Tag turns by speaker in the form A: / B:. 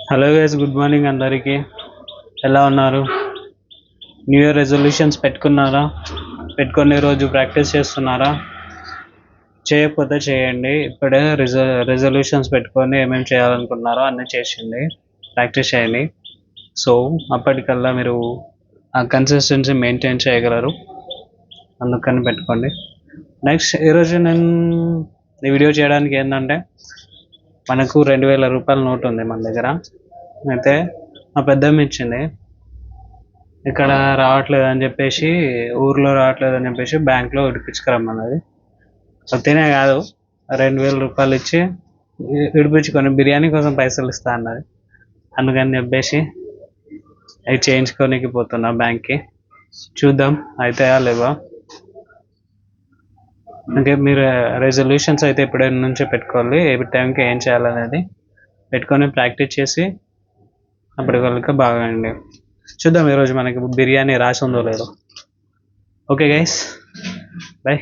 A: Hello guys, good morning అందరికీ. ఎలా ఉన్నారు? న్యూ ఇయర్ రెజల్యూషన్స్ పెట్టుకున్నారా? పెట్టుకునే రోజు ప్రాక్టీస్ చేస్తున్నారా? చేయకపోతే చేయండి. ఇప్పుడే రెజల్యూషన్స్ పెట్టుకొని ఏమేమి చేయాలనుకున్నారో అన్నీ చేసింది ప్రాక్టీస్ చేయండి. సో అప్పటికల్లా మీరు ఆ కన్సిస్టెన్సీ మెయింటైన్ చేయగలరు. అందుకని పెట్టుకోండి. నెక్స్ట్ ఈరోజు నేను ఈ వీడియో చేయడానికి ఏంటంటే, మనకు 2000 రూపాయల నోట్ ఉంది మన దగ్గర. అయితే మా పెద్దమ్మ ఇచ్చింది. ఇక్కడ రావట్లేదు అని చెప్పేసి, ఊర్లో రావట్లేదు అని చెప్పేసి బ్యాంక్లో విడిపించుకురమ్మన్నది. తినే కాదు, 2000 రూపాయలు ఇచ్చి విడిపించుకొని బిర్యానీ కోసం పైసలు ఇస్తా అన్నది. అందుకని చెప్పేసి అవి చేయించుకోనికి పోతున్నా బ్యాంక్కి. చూద్దాం అవుతాయా లేవా. అంటే మీరు రెజల్యూషన్స్ అయితే ఇప్పుడే నుంచే పెట్టుకోవాలి, ఏ టైంకి ఏం చేయాలనేది పెట్టుకొని ప్రాక్టీస్ చేసి అప్పటికల్లా బాగా అండి. చూద్దాం ఈరోజు మనకి బిర్యానీ రాసి ఉందో లేదో. Okay guys, by.